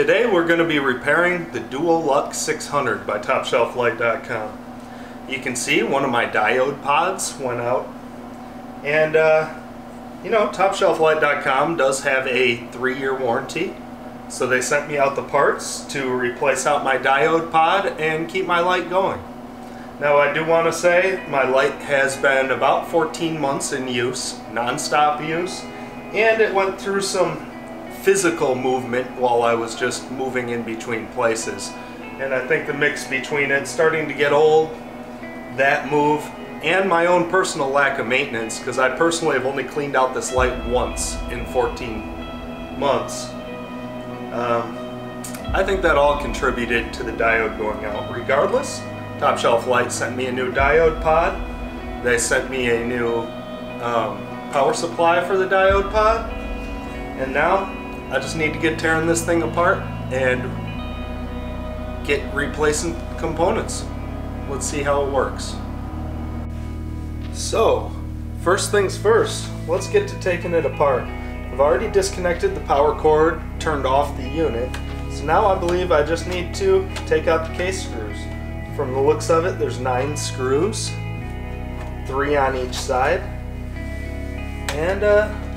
Today we're going to be repairing the Dual Lux 600 by TopShelfLight.com. You can see one of my diode pods went out, and you know, TopShelfLight.com does have a 3-year warranty, so they sent me out the parts to replace out my diode pod and keep my light going. Now I do want to say my light has been about 14 months in use, non-stop use, and it went through some physical movement while I was just moving in between places. And I think the mix between it starting to get old, that move, and my own personal lack of maintenance, because I personally have only cleaned out this light once in 14 months. I think that all contributed to the diode going out. Regardless, Top Shelf Light sent me a new diode pod. They sent me a new power supply for the diode pod. And now I just need to get tearing this thing apart and get replacing components. Let's see how it works. So, first things first, let's get to taking it apart. I've already disconnected the power cord, turned off the unit, so now I believe I just need to take out the case screws. From the looks of it, there's 9 screws, 3 on each side, and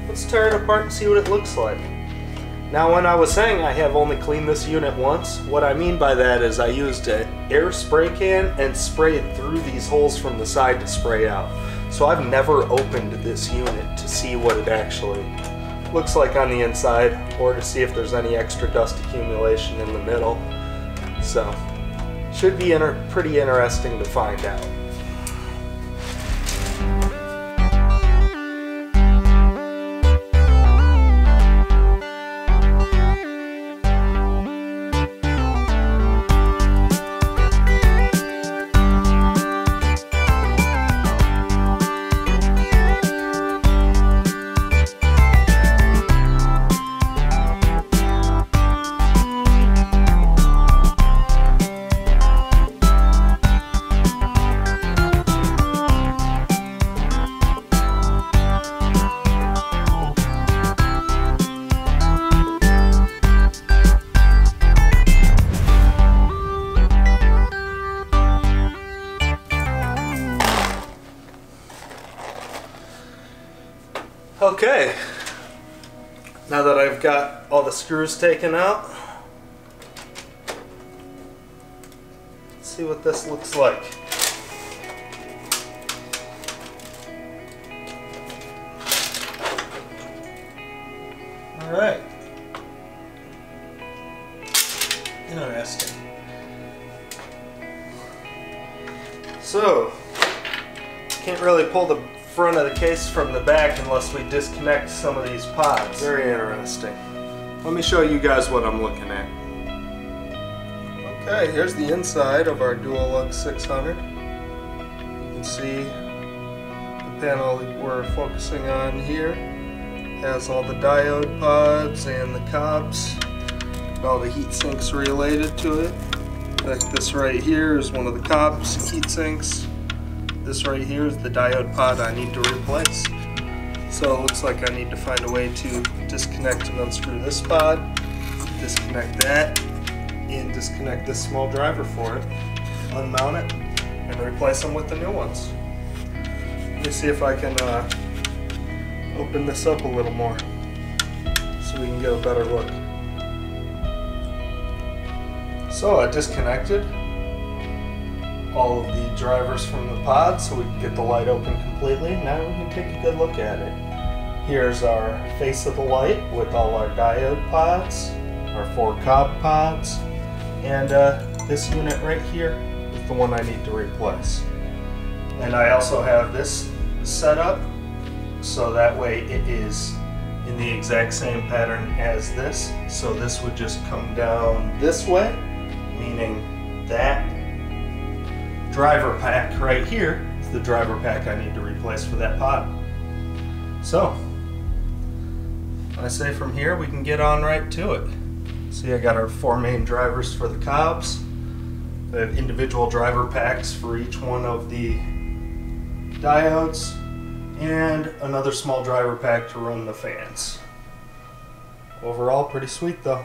let's tear it apart and see what it looks like. Now, when I was saying I have only cleaned this unit once, what I mean by that is I used an air spray can and sprayed through these holes from the side to spray out. So I've never opened this unit to see what it actually looks like on the inside, or to see if there's any extra dust accumulation in the middle. So, should be pretty interesting to find out. Okay, now that I've got all the screws taken out, let's see what this looks like. Alright, interesting. So, can't really pull the front of the case from the back unless we disconnect some of these pods. Very interesting. Let me show you guys what I'm looking at. Okay, here's the inside of our Dual Lux 600. You can see the panel that we're focusing on here has all the diode pods and the cobs, and all the heat sinks related to it. Like this right here is one of the cobs heat sinks. This right here is the diode pod I need to replace. So it looks like I need to find a way to disconnect and unscrew this pod, disconnect that, and disconnect this small driver for it, unmount it, and replace them with the new ones. Let me see if I can open this up a little more so we can get a better look. So I disconnected all of the drivers from the pod so we can get the light open completely. Now we can take a good look at it. Here's our face of the light with all our diode pods, our 4 cob pods, and this unit right here is the one I need to replace. And I also have this set up so that way it is in the exact same pattern as this. So this would just come down this way, meaning that driver pack right here is the driver pack I need to replace for that pod. So, I say from here we can get on right to it. See, I got our 4 main drivers for the cobs. I have individual driver packs for each one of the diodes, and another small driver pack to run the fans. Overall, pretty sweet though.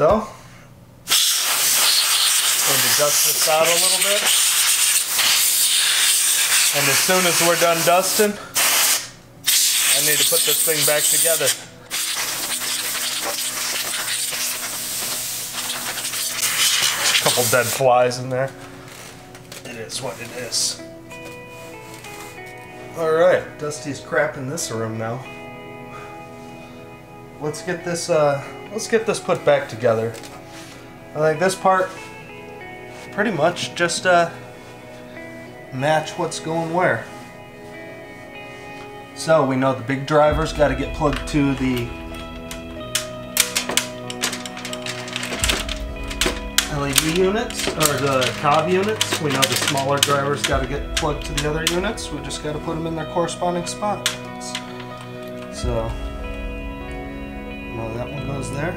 So, going to dust this out a little bit. And as soon as we're done dusting, I need to put this thing back together. A couple dead flies in there. It is what it is. Alright, Dusty's crap in this room now. Let's get this put back together. I think this part pretty much just match what's going where. So we know the big driver's got to get plugged to the LED units, or the cob units. We know the smaller driver's got to get plugged to the other units. We just got to put them in their corresponding spots. So, well, that one goes there.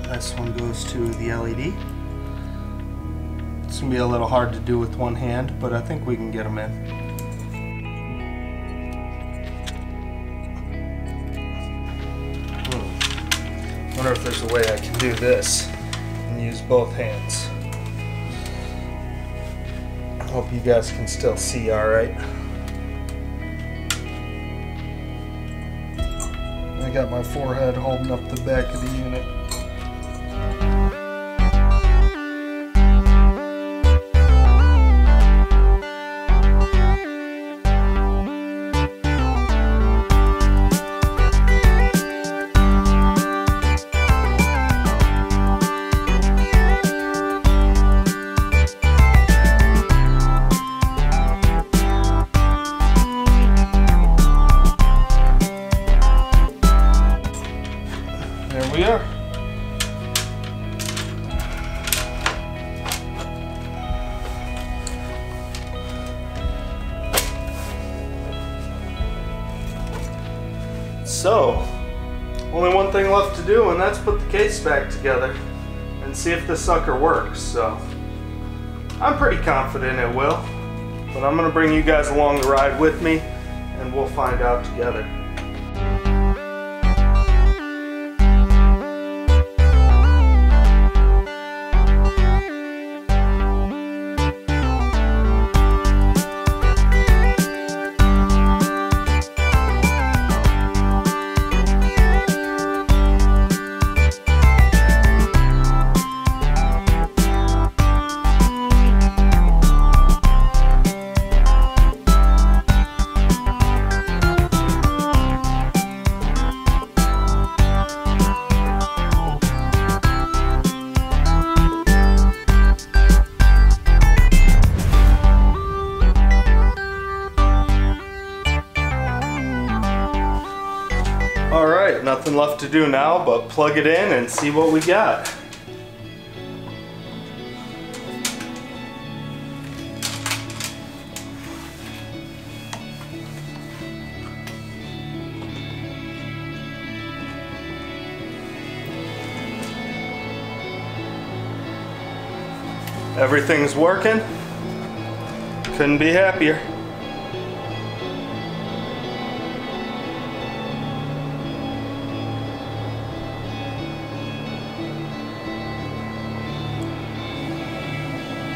This one goes to the LED. It's going to be a little hard to do with one hand, but I think we can get them in. I wonder if there's a way I can do this and use both hands. I hope you guys can still see alright. I got my forehead holding up the back of the unit. There we are. So, only one thing left to do, and that's put the case back together and see if this sucker works. So, I'm pretty confident it will, but I'm going to bring you guys along the ride with me and we'll find out together. Alright, nothing left to do now but plug it in and see what we got. Everything's working. Couldn't be happier.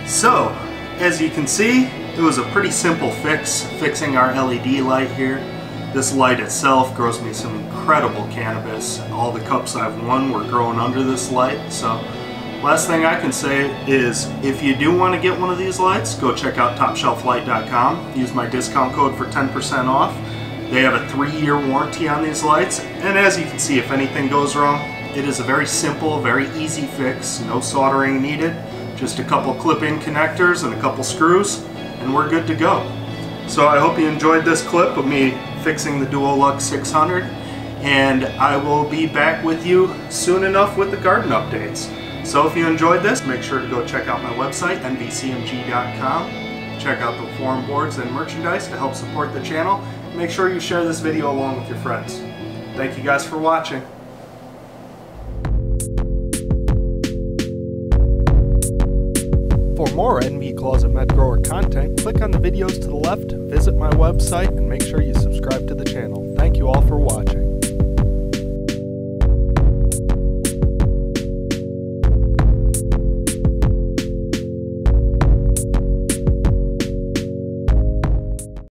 So, as you can see, it was a pretty simple fix, fixing our LED light here. This light itself grows me some incredible cannabis. All the cups I've won were growing under this light. So, last thing I can say is, if you do want to get one of these lights, go check out TopShelfLight.com. Use my discount code for 10% off. They have a 3-year warranty on these lights, and as you can see, if anything goes wrong, it is a very simple, very easy fix. No soldering needed. Just a couple clip-in connectors and a couple screws, and we're good to go. So I hope you enjoyed this clip of me fixing the Duolux 600, and I will be back with you soon enough with the garden updates. So if you enjoyed this, make sure to go check out my website, NVcmg.com. Check out the forum boards and merchandise to help support the channel. Make sure you share this video along with your friends. Thank you guys for watching. For more NVclosetmedgrower content, click on the videos to the left, visit my website, and make sure you subscribe to the channel. Thank you all for watching.